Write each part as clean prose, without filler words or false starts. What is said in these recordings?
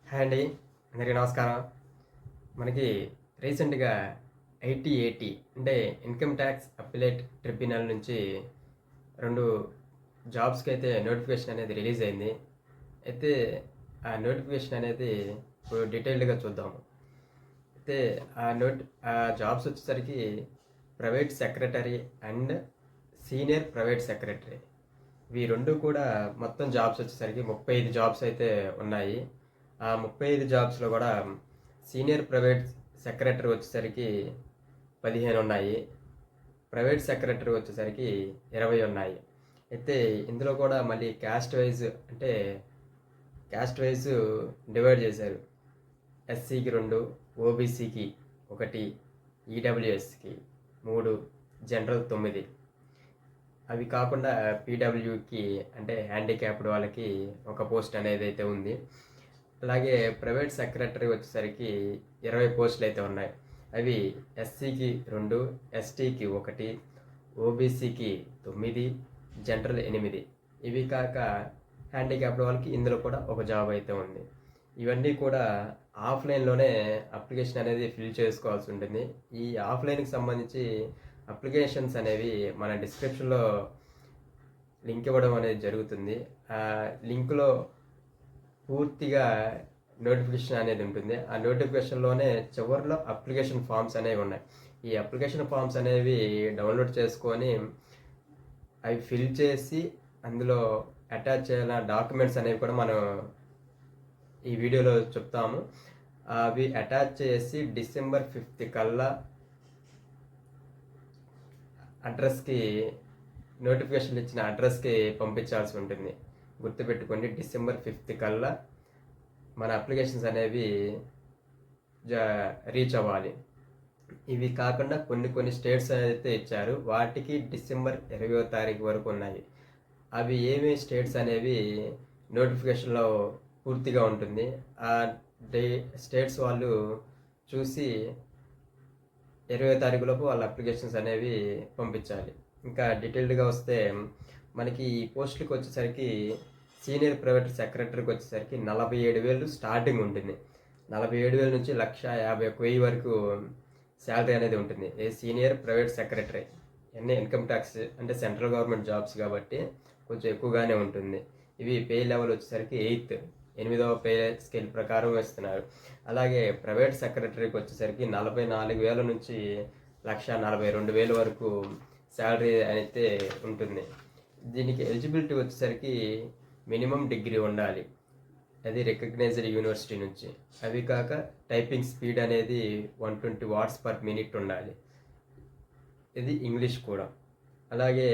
Hi అండి. అందరికీ నమస్కారం. మనకి రీసెంట్‌గా ఐటీఏటీ అంటే ఇన్‌కమ్ టాక్స్ అప్పీలేట్ ట్రిబ్యునల్ నుంచి 2 జాబ్స్‌కైతే నోటిఫికేషన్ అనేది రిలీజ్ అయింది. అయితే ఆ నోటిఫికేషన్ అనేది ఇప్పుడు డీటెయిల్డ్‌గా చూద్దాము. అయితే ఆ జాబ్స్ వచ్చేసరికి private secretary and senior private secretary. ఇవి 2 కూడా మొత్తం జాబ్స్ వచ్చేసరికి 35 జాబ్స్ అయితే ఉన్నాయి. ఆ 35 జాబ్స్‌లో కూడా సీనియర్ ప్రైవేట్ సెక్రటరీ వచ్చేసరికి 15 ఉన్నాయి. ప్రైవేట్ సెక్రటరీ వచ్చేసరికి 20 ఉన్నాయి. అయితే ఇందులో కూడా మళ్ళీ క్యాస్ట్ వైజ్ డివైడ్ చేశారు. ఎస్సీకి 2, ఓబీసీకి 1, ఈడబ్ల్యూఎస్కి 3, జనరల్ 9. అవి కాకుండా పీడబ్ల్యూకి అంటే హ్యాండిక్యాప్డ్ వాళ్ళకి ఒక పోస్ట్ అనేది అయితే ఉంది. అలాగే ప్రైవేట్ సెక్రటరీ వచ్చేసరికి 20 పోస్టులు అయితే ఉన్నాయి. అవి ఎస్సీకి 2, ఎస్టీకి 1, ఓబీసీకి 9, జనరల్ 8. ఇవి కాక హ్యాండిక్యాప్డ్ వాళ్ళకి ఇందులో కూడా ఒక జాబ్ అయితే ఉంది. ఇవన్నీ కూడా ఆఫ్లైన్లోనే అప్లికేషన్ అనేది ఫిల్ చేసుకోవాల్సి ఉంటుంది. ఈ ఆఫ్లైన్కి సంబంధించి అప్లికేషన్స్ అనేవి మన డిస్క్రిప్షన్లో లింక్ ఇవ్వడం అనేది జరుగుతుంది. ఆ లింక్లో పూర్తిగా నోటిఫికేషన్ అనేది ఉంటుంది. ఆ నోటిఫికేషన్లోనే చివరిలో అప్లికేషన్ ఫామ్స్ అనేవి ఉన్నాయి. ఈ అప్లికేషన్ ఫామ్స్ అనేవి డౌన్లోడ్ చేసుకొని అవి ఫిల్ చేసి అందులో అటాచ్ చేయాల డాక్యుమెంట్స్ అనేవి కూడా మనం ఈ వీడియోలో చెప్తాము. అవి అటాచ్ చేసి డిసెంబర్ 5th కల్లా అడ్రస్కి నోటిఫికేషన్ ఇచ్చిన అడ్రస్కి పంపించాల్సి ఉంటుంది. గుర్తుపెట్టుకోండి, డిసెంబర్ 5th కల్లా మన అప్లికేషన్స్ అనేవి రీచ్ అవ్వాలి. ఇవి కాకుండా కొన్ని స్టేట్స్ అయితే ఇచ్చారు, వాటికి డిసెంబర్ 20వ తారీఖు వరకు ఉన్నాయి. అవి ఏమి స్టేట్స్ అనేవి నోటిఫికేషన్లో పూర్తిగా ఉంటుంది. ఆ స్టేట్స్ వాళ్ళు చూసి 20వ తారీఖులోపు వాళ్ళ అప్లికేషన్స్ అనేవి పంపించాలి. ఇంకా డీటెయిల్డ్గా వస్తే మనకి ఈ పోస్టులకు వచ్చేసరికి సీనియర్ ప్రైవేట్ సెక్రటరీకి వచ్చేసరికి 47,000 స్టార్టింగ్ ఉంటుంది. 47,000 నుంచి 1,51,000 వరకు శాలరీ అనేది ఉంటుంది. ఏ సీనియర్ ప్రైవేట్ సెక్రటరీ అన్నీ ఇన్కమ్ ట్యాక్స్ అంటే సెంట్రల్ గవర్నమెంట్ జాబ్స్ కాబట్టి కొంచెం ఎక్కువగానే ఉంటుంది. ఇవి పే లెవెల్ వచ్చేసరికి 8వ పే స్కేల్ ప్రకారం ఇస్తున్నారు. అలాగే ప్రైవేట్ సెక్రటరీకి వచ్చేసరికి 44,000 నుంచి 1,42,000 వరకు శాలరీ అయితే ఉంటుంది. దీనికి ఎలిజిబిలిటీ వచ్చేసరికి మినిమం డిగ్రీ ఉండాలి, అది రికగ్నైజ్డ్ యూనివర్సిటీ నుంచి. అవి కాక టైపింగ్ స్పీడ్ అనేది 120 words/minute ఉండాలి. ఇది ఇంగ్లీష్ కూడా. అలాగే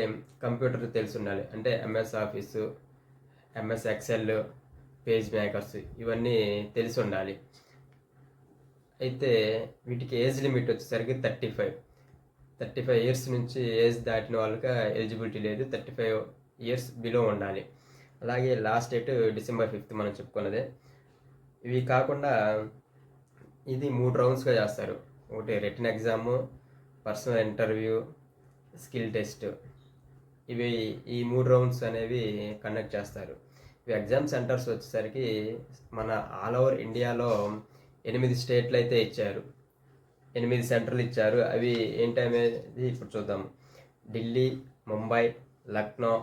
కంప్యూటర్ తెలిసి ఉండాలి, అంటే MS office, MS Excel, page makers ఇవన్నీ తెలిసి ఉండాలి. అయితే వీటికి ఏజ్ లిమిట్ వచ్చేసరికి 35 ఇయర్స్ నుంచి ఏజ్ దాటిన వాళ్ళకి ఎలిజిబిలిటీ లేదు. 35 ఇయర్స్ బిలో ఉండాలి. అలాగే లాస్ట్ డేట్ డిసెంబర్ 5th మనం చెప్పుకున్నదే. ఇవి కాకుండా ఇది 3 రౌండ్స్గా చేస్తారు. ఒకటి written exam, personal interview, skill test. ఈ 3 రౌండ్స్ అనేవి కండక్ట్ చేస్తారు. ఇవి ఎగ్జామ్ సెంటర్స్ వచ్చేసరికి మన ఆల్ ఓవర్ ఇండియాలో 8 స్టేట్లు అయితే ఇచ్చారు, 8 సెంటర్లు ఇచ్చారు. అవి ఏంటనేది ఇప్పుడు చూద్దాం. ఢిల్లీ, ముంబై, లక్నో,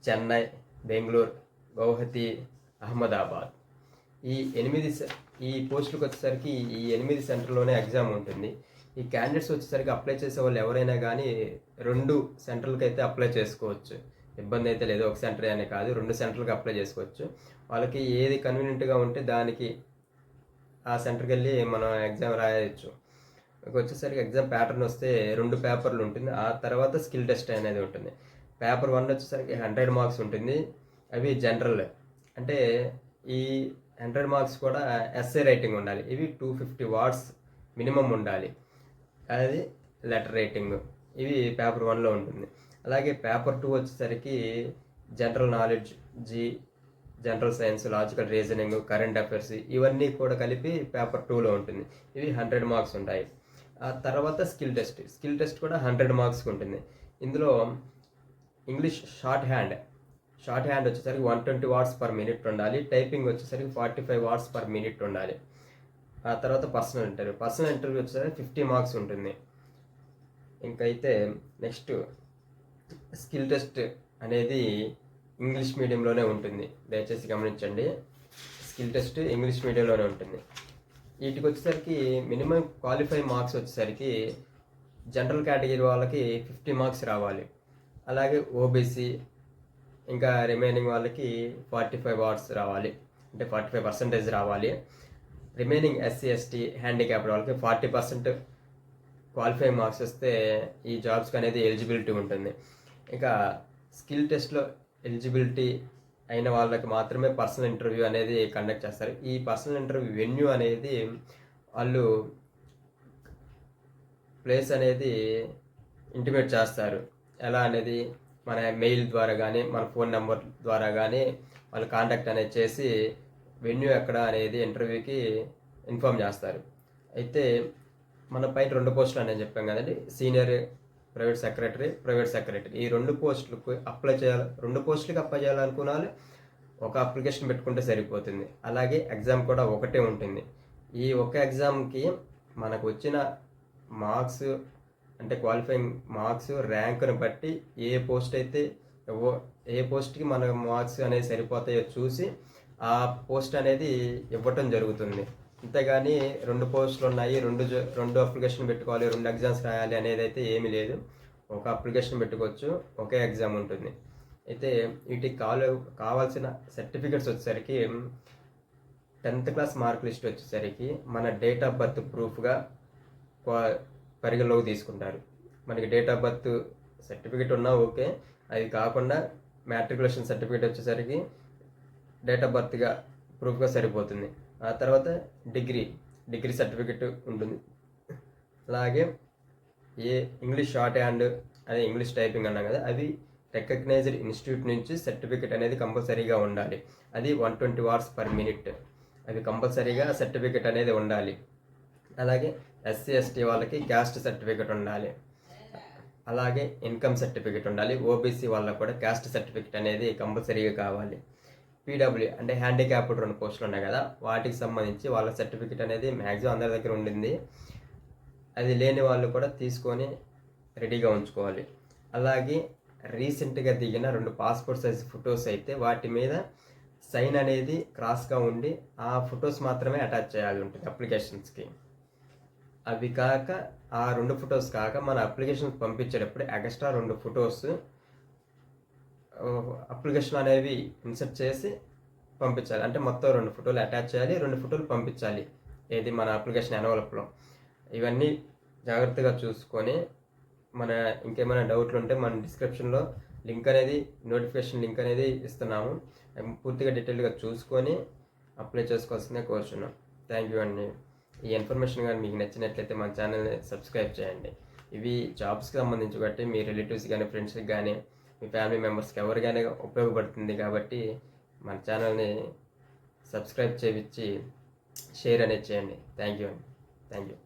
చెన్నై, బెంగళూరు, గౌహతి, అహ్మదాబాద్. ఈ పోస్టులకు వచ్చేసరికి ఈ 8 సెంటర్లోనే ఎగ్జామ్ ఉంటుంది. ఈ క్యాండిడేట్స్ వచ్చేసరికి అప్లై చేసే వాళ్ళు ఎవరైనా కానీ 2 సెంటర్లకు అయితే అప్లై చేసుకోవచ్చు. ఇబ్బంది అయితే లేదు. ఒక సెంటర్ అనే కాదు, 2 సెంటర్లకు అప్లై చేసుకోవచ్చు. వాళ్ళకి ఏది కన్వీనియంట్గా ఉంటే దానికి ఆ సెంటర్కి వెళ్ళి మనం ఎగ్జామ్ రాయొచ్చు. వచ్చేసరికి ఎగ్జామ్ ప్యాటర్న్ వస్తే 2 పేపర్లు ఉంటుంది. ఆ తర్వాత స్కిల్ టెస్ట్ అనేది ఉంటుంది. పేపర్ 1 వచ్చేసరికి 100 మార్క్స్ ఉంటుంది. అవి జనరల్, అంటే ఈ 100 మార్క్స్ కూడా ఎస్ఏ రైటింగ్ ఉండాలి. ఇవి 250 words మినిమం ఉండాలి. అది లెటర్ రైటింగ్. ఇవి పేపర్ 1లో ఉంటుంది. అలాగే పేపర్ 2 వచ్చేసరికి general knowledge, general science, logical reasoning, current affairs ఇవన్నీ కూడా కలిపి పేపర్ 2లో ఉంటుంది. ఇవి 100 మార్క్స్ ఉంటాయి. ఆ తర్వాత స్కిల్ టెస్ట్ కూడా 100 మార్క్స్కి ఉంటుంది. ఇందులో English short hand short hand వచ్చేసరికి 120 వాట్స్ పర్ మినిట్ ఉండాలి. టైపింగ్ వచ్చేసరికి 45 వాట్స్ పర్ మినిట్ ఉండాలి. ఆ తర్వాత పర్సనల్ ఇంటర్వ్యూ వచ్చేసరికి 50 మార్క్స్ ఉంటుంది. ఇంకైతే నెక్స్ట్ స్కిల్ టెస్ట్ అనేది ఇంగ్లీష్ మీడియంలోనే ఉంటుంది, దయచేసి గమనించండి. స్కిల్ టెస్ట్ ఇంగ్లీష్ మీడియంలోనే ఉంటుంది. వీటికి వచ్చేసరికి మినిమం క్వాలిఫై మార్క్స్ వచ్చేసరికి జనరల్ కేటగిరీ వాళ్ళకి 50 మార్క్స్ రావాలి. అలాగే ఓబీసీ ఇంకా రిమైనింగ్ వాళ్ళకి 45 వాట్స్ రావాలి, అంటే 45% రావాలి. రిమైనింగ్ ఎస్సీ ఎస్టీ హ్యాండిక్యాప్డ్ వాళ్ళకి 40% క్వాలిఫై మార్క్స్ వస్తే ఈ జాబ్స్కి అనేది ఎలిజిబిలిటీ ఉంటుంది. ఇక స్కిల్ టెస్ట్లో ఎలిజిబిలిటీ అయిన వాళ్ళకి మాత్రమే పర్సనల్ ఇంటర్వ్యూ అనేది కండక్ట్ చేస్తారు. ఈ పర్సనల్ ఇంటర్వ్యూ వెన్యూ అనేది వాళ్ళు ప్లేస్ అనేది ఇంటిమేట్ చేస్తారు. ఎలా అనేది మన మెయిల్ ద్వారా కానీ మన ఫోన్ నెంబర్ ద్వారా కానీ వాళ్ళు కాంటాక్ట్ అనేది చేసి వెన్యూ ఎక్కడ అనేది ఇంటర్వ్యూకి ఇన్ఫామ్ చేస్తారు. అయితే మన పైన 2 పోస్టులు అనేది చెప్పాం కదండి, సీనియర్ ప్రైవేట్ సెక్రటరీ. ఈ 2 పోస్టులకు అప్లై చేయాలి. 2 పోస్టులకి అప్లై చేయాలనుకున్న వాళ్ళు ఒక అప్లికేషన్ పెట్టుకుంటే సరిపోతుంది. అలాగే ఎగ్జామ్ కూడా ఒకటే ఉంటుంది. ఈ ఒక ఎగ్జామ్కి మనకు వచ్చిన మార్క్స్ అంటే క్వాలిఫైయింగ్ మార్క్స్ ర్యాంకుని బట్టి ఏ పోస్ట్కి మన మార్క్స్ అనేది సరిపోతాయో చూసి ఆ పోస్ట్ అనేది ఇవ్వటం జరుగుతుంది. అంతేగాని 2 పోస్టులు ఉన్నాయి, 2 అప్లికేషన్ పెట్టుకోవాలి, 2 ఎగ్జామ్స్ రాయాలి అనేది అయితే ఏమీ లేదు. ఒక అప్లికేషన్ పెట్టుకోవచ్చు, ఒకే ఎగ్జామ్ ఉంటుంది. అయితే వీటికి కావాల్సిన సర్టిఫికెట్స్ వచ్చేసరికి 10th క్లాస్ మార్క్ లిస్ట్ వచ్చేసరికి మన డేట్ ఆఫ్ బర్త్ ప్రూఫ్గా పరిగణలోకి తీసుకుంటారు. మనకి డేట్ ఆఫ్ బర్త్ సర్టిఫికెట్ ఉన్నా ఓకే, అది కాకుండా మ్యాట్రికులేషన్ సర్టిఫికేట్ వచ్చేసరికి డేట్ ఆఫ్ బర్త్గా ప్రూఫ్గా సరిపోతుంది. ఆ తర్వాత డిగ్రీ సర్టిఫికెట్ ఉంటుంది. అలాగే ఇంగ్లీష్ షార్ట్ హ్యాండ్ అదే ఇంగ్లీష్ టైపింగ్ అన్నాం కదా, అవి రికగ్నైజ్డ్ ఇన్స్టిట్యూట్ నుంచి సర్టిఫికెట్ అనేది కంపల్సరీగా ఉండాలి. అది 120 వాట్స్ పర్ మినిట్, అవి కంపల్సరీగా సర్టిఫికెట్ అనేది ఉండాలి. అలాగే ఎస్సీ ఎస్టీ వాళ్ళకి క్యాస్ట్ సర్టిఫికెట్ ఉండాలి. అలాగే ఇన్కమ్ సర్టిఫికెట్ ఉండాలి. ఓబీసీ వాళ్ళకి కూడా క్యాస్ట్ సర్టిఫికెట్ అనేది కంపల్సరీగా కావాలి. పీడబ్ల్యూ అంటే హ్యాండిక్యాప్డ్ 2 పోస్టులు ఉన్నాయి కదా, వాటికి సంబంధించి వాళ్ళ సర్టిఫికెట్ అనేది మ్యాక్సిమం అందరి దగ్గర ఉండింది. అది లేని వాళ్ళు కూడా తీసుకొని రెడీగా ఉంచుకోవాలి. అలాగే రీసెంట్గా దిగిన 2 పాస్పోర్ట్ సైజ్ ఫొటోస్ అయితే వాటి మీద సైన్ అనేది క్రాస్గా ఉండి ఆ ఫొటోస్ మాత్రమే అటాచ్ చేయాలి ఉంటుంది అప్లికేషన్స్కి. అవి కాక ఆ 2 ఫొటోస్ కాక మన అప్లికేషన్ పంపించేటప్పుడు ఎక్స్ట్రా 2 ఫొటోస్ అప్లికేషన్ అనేవి ఇన్సర్ట్ చేసి పంపించాలి. అంటే మొత్తం 2 ఫోటోలు అటాచ్ చేయాలి, 2 ఫోటోలు పంపించాలి ఏది మన అప్లికేషన్ ఎన్వలప్లో. ఇవన్నీ జాగ్రత్తగా చూసుకొని ఇంకేమైనా డౌట్లు ఉంటే మన డిస్క్రిప్షన్లో నోటిఫికేషన్ లింక్ అనేది ఇస్తున్నాము. పూర్తిగా డీటెయిల్గా చూసుకొని అప్లై చేసుకోవాల్సిందే కోరుచున్నాం. థ్యాంక్ యూ అండి. ఈ ఇన్ఫర్మేషన్ కానీ మీకు నచ్చినట్లయితే మన ఛానల్ని సబ్స్క్రైబ్ చేయండి. ఇవి జాబ్స్కి సంబంధించి బట్టి మీ రిలేటివ్స్ కానీ ఫ్రెండ్స్కి కానీ మీ ఫ్యామిలీ మెంబర్స్కి ఎవరికైనా ఉపయోగపడుతుంది కాబట్టి మన ఛానల్ని సబ్స్క్రైబ్ చేయించి షేర్ అనేది చేయండి. థ్యాంక్ యూ అండి. Thank you.